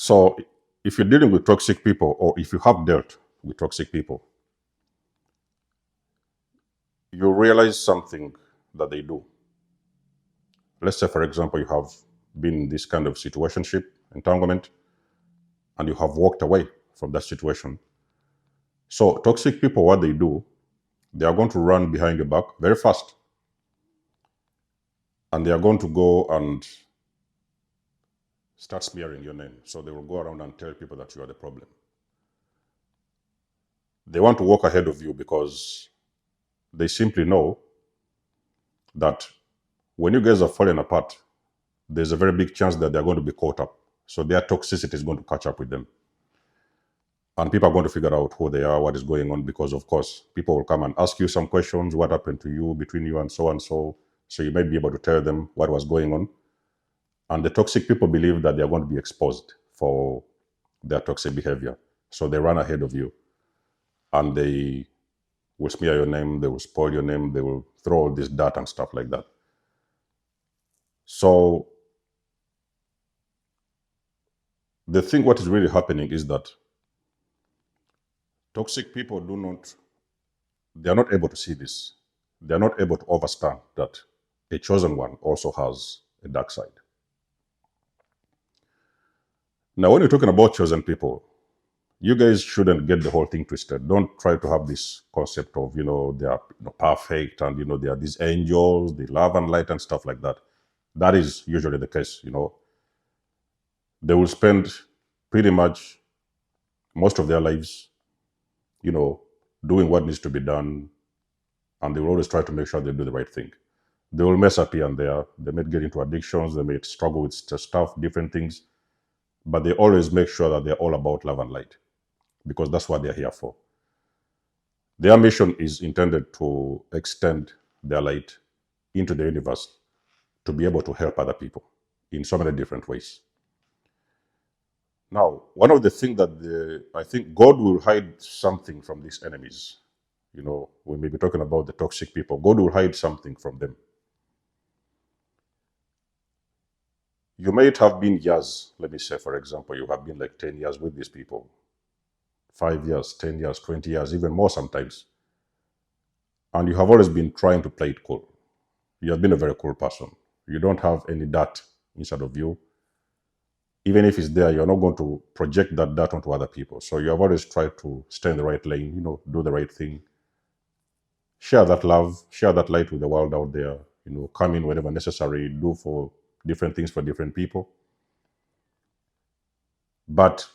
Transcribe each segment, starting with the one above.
So if you're dealing with toxic people, or if you have dealt with toxic people, you realize something that they do. Let's say, for example, you have been in this kind of situationship, entanglement, and you have walked away from that situation. So toxic people, what they do, they are going to run behind your back very fast, and they are going to go and start smearing your name. So they will go around and tell people that you are the problem. They want to walk ahead of you because they simply know that when you guys are falling apart, there's a very big chance that they're going to be caught up. So their toxicity is going to catch up with them. And people are going to figure out who they are, what is going on, because, of course, people will come and ask you some questions, what happened to you, between you, and so and so. So you might be able to tell them what was going on. And the toxic people believe that they're going to be exposed for their toxic behavior. So they run ahead of you. And they will smear your name, they will spoil your name, they will throw all this dirt and stuff like that. So the thing, what is really happening is that toxic people they are not able to see this. They are not able to understand that a chosen one also has a dark side. Now, when you're talking about chosen people, you guys shouldn't get the whole thing twisted. Don't try to have this concept of, they are perfect, and, they are these angels, the love and light and stuff like that. That is usually the case, They will spend pretty much most of their lives, doing what needs to be done, and they will always try to make sure they do the right thing. They will mess up here and there. They may get into addictions. They may struggle with stuff, different things, but they always make sure that they're all about love and light, because that's what they're here for. Their mission is intended to extend their light into the universe to be able to help other people in so many different ways. Now, one of the things that I think God will hide something from these enemies. We may be talking about the toxic people. God will hide something from them. You might have been years, let me say, for example, you have been like 10 years with these people, 5 years, 10 years, 20 years, even more sometimes. And you have always been trying to play it cool. You have been a very cool person. You don't have any dirt inside of you. Even if it's there, you're not going to project that dirt onto other people. So you have always tried to stay in the right lane, do the right thing. Share that love, share that light with the world out there, come in whenever necessary, do for different things for different people. But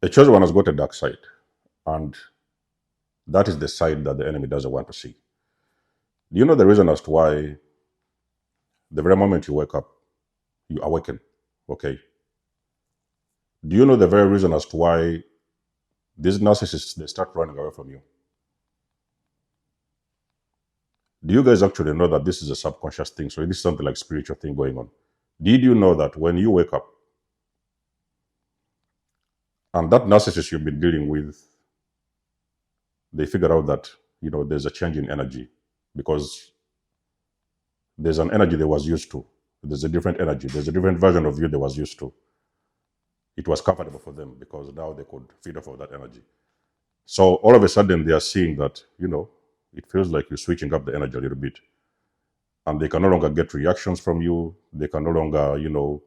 the chosen one has got a dark side, and that is the side that the enemy doesn't want to see. Do you know the reason as to why the very moment you wake up, you awaken? Okay. Do you know the very reason as to why these narcissists, they start running away from you? Do you guys actually know that this is a subconscious thing? So this is something like spiritual thing going on. Did you know that when you wake up, and that narcissist you've been dealing with, they figure out that, there's a change in energy, because there's an energy they was used to. There's a different energy. There's a different version of you they was used to. It was comfortable for them because now they could feed off of that energy. So all of a sudden they are seeing that, it feels like you're switching up the energy a little bit. And they can no longer get reactions from you. They can no longer,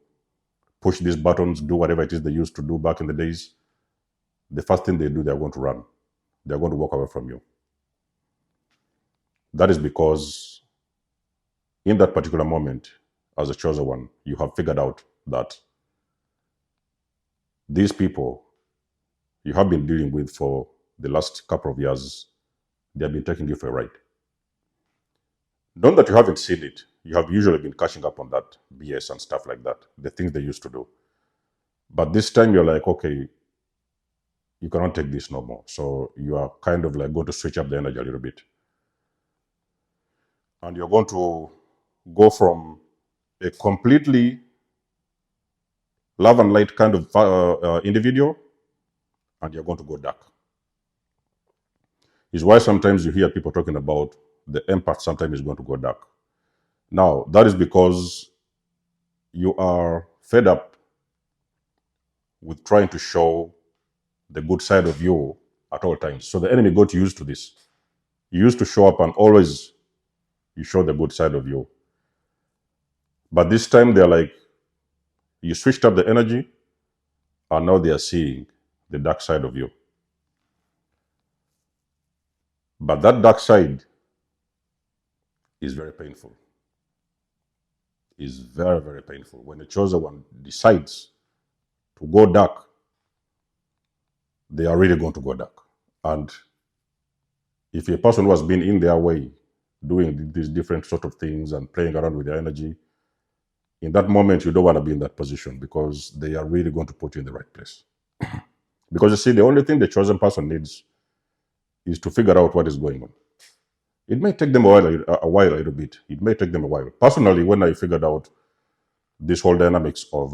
push these buttons, do whatever it is they used to do back in the days. The first thing they do, they're going to run. They're going to walk away from you. That is because in that particular moment, as a chosen one, you have figured out that these people you have been dealing with for the last couple of years, they have been taking you for a ride. Not that you haven't seen it. You have usually been catching up on that BS and stuff like that, the things they used to do. But this time you're like, okay, you cannot take this no more. So you are kind of like going to switch up the energy a little bit. And you're going to go from a completely love and light kind of individual, and you're going to go dark. Is why sometimes you hear people talking about the empath sometimes is going to go dark. Now, that is because you are fed up with trying to show the good side of you at all times. So the enemy got used to this. You used to show up and always you show the good side of you. But this time they're like, you switched up the energy and now they are seeing the dark side of you. But that dark side is very painful. Is very, very painful. When the chosen one decides to go dark, they are really going to go dark. And if a person who has been in their way, doing these different sort of things and playing around with their energy, in that moment, you don't want to be in that position because they are really going to put you in the right place. Because you see, the only thing the chosen person needs is to figure out what is going on. It may take them a little bit. It may take them a while. Personally, when I figured out this whole dynamics of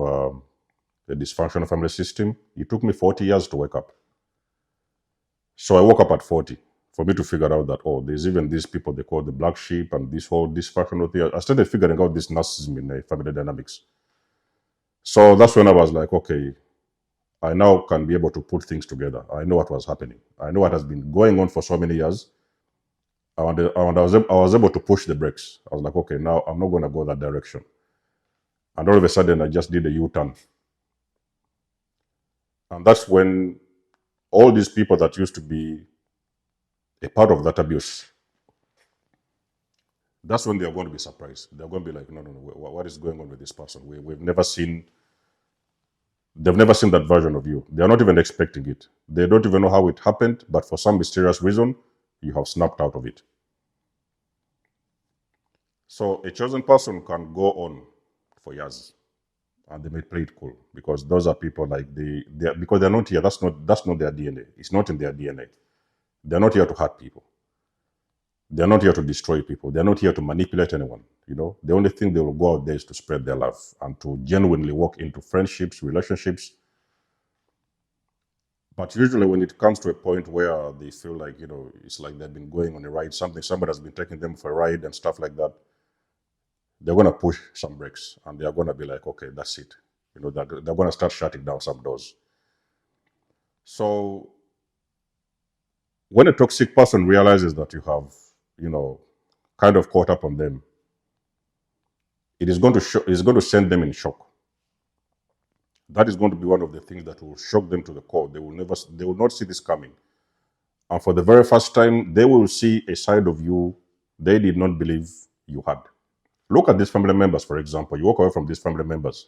the dysfunctional family system, it took me 40 years to wake up. So I woke up at 40 for me to figure out that, oh, there's even these people they call the black sheep and this whole dysfunctional thing. I started figuring out this narcissism in family dynamics. So that's when I was like, okay, I now can be able to put things together. I know what was happening. I know what has been going on for so many years. And I was able to push the brakes. I was like, okay, now I'm not going to go that direction. And all of a sudden, I just did a U-turn. And that's when all these people that used to be a part of that abuse, that's when they're going to be surprised. They're going to be like, no, no, no, what is going on with this person? They've never seen that version of you. They're not even expecting it. They don't even know how it happened, but for some mysterious reason, you have snapped out of it. So a chosen person can go on for years and they may play it cool because those are people like because they're not here. That's not their DNA. It's not in their DNA. They're not here to hurt people. They're not here to destroy people. They're not here to manipulate anyone. The only thing they will go out there is to spread their love and to genuinely walk into friendships, relationships. But usually when it comes to a point where they feel like, it's like they've been going on a ride, somebody has been taking them for a ride and stuff like that, they're going to push some brakes and they're going to be like, okay, that's it. They're going to start shutting down some doors. So when a toxic person realizes that you have, kind of caught up on them, it is going to send them in shock. That is going to be one of the things that will shock them to the core. They will not see this coming. And for the very first time, they will see a side of you they did not believe you had. Look at these family members, for example. You walk away from these family members.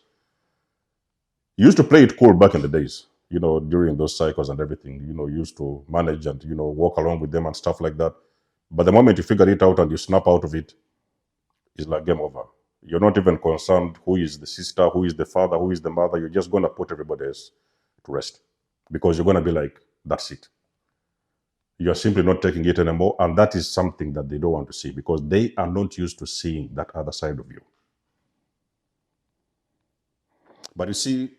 You used to play it cool back in the days, during those cycles and everything. You used to manage and, walk along with them and stuff like that. But the moment you figure it out and you snap out of it, it's like game over. You're not even concerned who is the sister, who is the father, who is the mother. You're just going to put everybody else to rest because you're going to be like, that's it. You're simply not taking it anymore. And that is something that they don't want to see because they are not used to seeing that other side of you. But you see,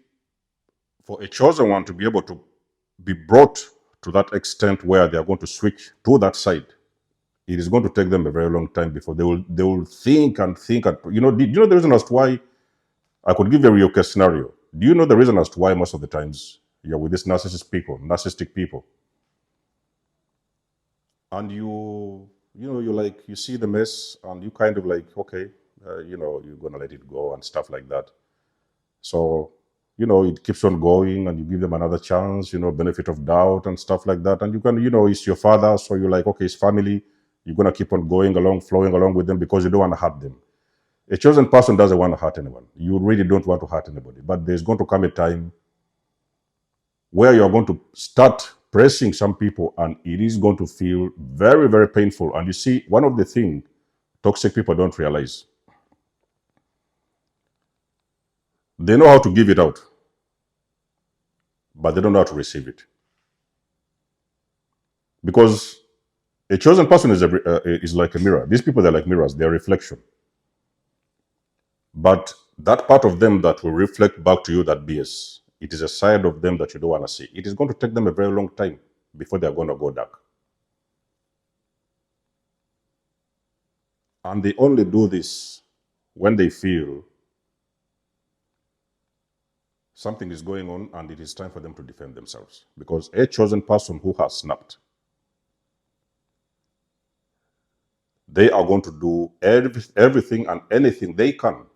for a chosen one to be able to be brought to that extent where they are going to switch to that side, it is going to take them a very long time before they will think and think. And, do you know the reason as to why? I could give you a real case scenario. Do you know the reason as to why most of the times you're with these narcissistic people, and you see the mess, and you kind of like, okay, you're gonna let it go and stuff like that. So, it keeps on going, and you give them another chance, benefit of doubt and stuff like that, and you can, it's your father, so you're like, okay, it's family. You're gonna keep on going along, flowing along with them because you don't want to hurt them. A chosen person doesn't want to hurt anyone. You really don't want to hurt anybody. But there's going to come a time where you're going to start pressing some people and it is going to feel very, very painful. And you see, one of the things toxic people don't realize, they know how to give it out, but they don't know how to receive it. Because a chosen person is like a mirror. These people, they're like mirrors. They're a reflection. But that part of them that will reflect back to you that BS, it is a side of them that you don't want to see. It is going to take them a very long time before they're going to go dark. And they only do this when they feel Something is going on and it is time for them to defend themselves. Because a chosen person who has snapped, they are going to do everything and anything they can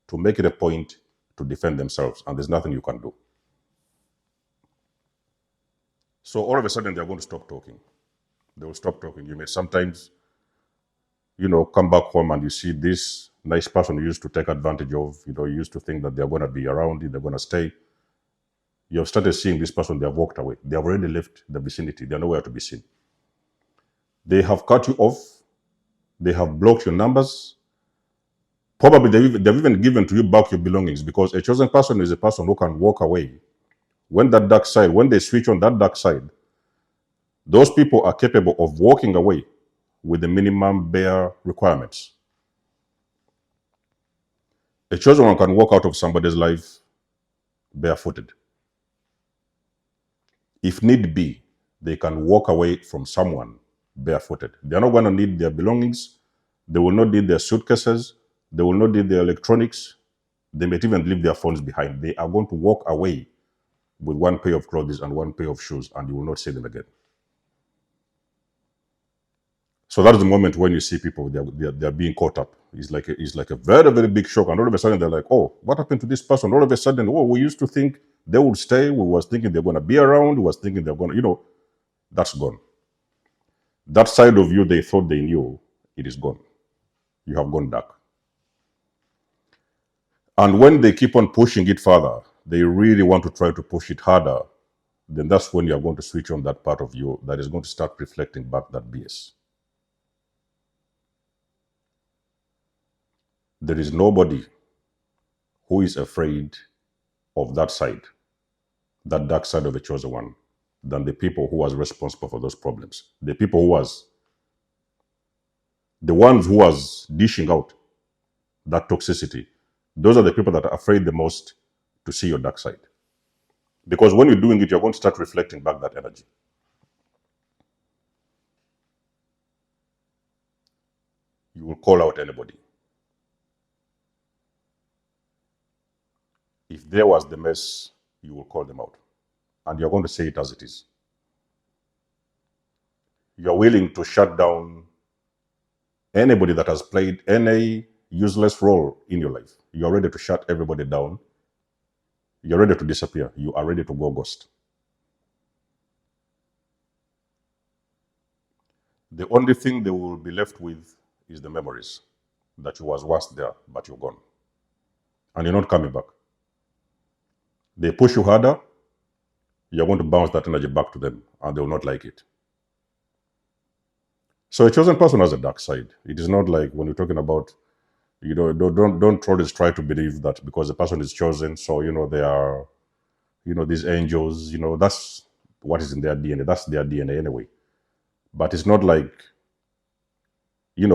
to make it a point to defend themselves. And there's nothing you can do. So all of a sudden, they're going to stop talking. They will stop talking. You may sometimes, come back home and you see this nice person you used to take advantage of, you used to think that they're going to be around, they're going to stay. You have started seeing this person, they have walked away. They have already left the vicinity. They're nowhere to be seen. They have cut you off. They have blocked your numbers. Probably they've even given to you back your belongings, because a chosen person is a person who can walk away. When they switch on that dark side, those people are capable of walking away with the minimum bare requirements. A chosen one can walk out of somebody's life barefooted. If need be, they can walk away from someone barefooted. They're not going to need their belongings. They will not need their suitcases. They will not need their electronics. They may even leave their phones behind. They are going to walk away with one pair of clothes and one pair of shoes, and you will not see them again. So that is the moment when you see people, they're being caught up. It's like a very, very big shock. And all of a sudden they're like, oh, what happened to this person? All of a sudden, oh, we used to think they would stay. We was thinking they're going to be around. We was thinking they're going to, that's gone. That side of you they thought they knew, it is gone. You have gone dark. And when they keep on pushing it further, they really want to try to push it harder, then that's when you're going to switch on that part of you that is going to start reflecting back that BS. There is nobody who is afraid of that side, that dark side of the chosen one, than the people who was responsible for those problems. The people the ones who was dishing out that toxicity, those are the people that are afraid the most to see your dark side. Because when you're doing it, you're going to start reflecting back that energy. You will call out anybody. If there was the mess, you will call them out. And you're going to say it as it is. You're willing to shut down anybody that has played any useless role in your life. You're ready to shut everybody down. You're ready to disappear. You are ready to go ghost. The only thing they will be left with is the memories that you was once there, but you're gone. And you're not coming back. They push you harder, you're going to bounce that energy back to them, and they will not like it. So a chosen person has a dark side. It is not like when you're talking about, don't always try to believe that because the person is chosen, so they are, these angels, that's what is in their DNA. That's their DNA anyway. But it's not like, they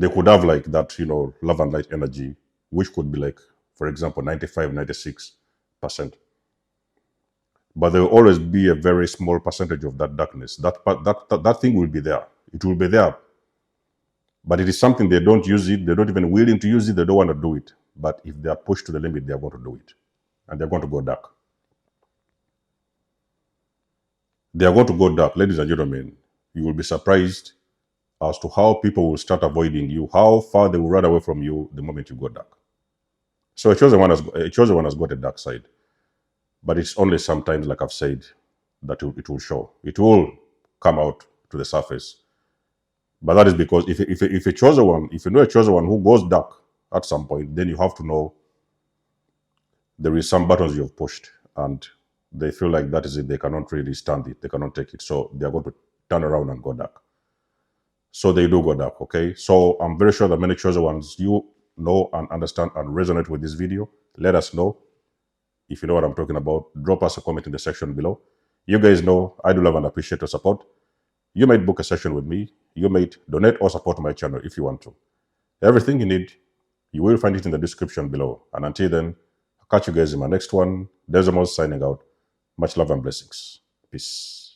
could have like that, love and light energy, which could be like, for example, 95, 96%. But there will always be a very small percentage of that darkness. That thing will be there. It will be there. But it is something they don't use it. They're not even willing to use it. They don't want to do it. But if they are pushed to the limit, they are going to do it. And they're going to go dark. They are going to go dark. Ladies and gentlemen, you will be surprised as to how people will start avoiding you, how far they will run away from you the moment you go dark. So a chosen one has got a dark side. But it's only sometimes, like I've said, that it will show. It will come out to the surface. But that is because if a chosen one, if you know a chosen one who goes dark at some point, then you have to know there is some buttons you've pushed and they feel like that is it. They cannot really stand it. They cannot take it. So they're going to turn around and go dark. So they do go dark, okay? So I'm very sure that many chosen ones, you know and understand and resonate with this video. Let us know. If you know what I'm talking about, drop us a comment in the section below. You guys know I do love and appreciate your support. You might book a session with me. You might donate or support my channel if you want to. Everything you need, you will find it in the description below. And until then, I'll catch you guys in my next one. Desmos signing out. Much love and blessings. Peace.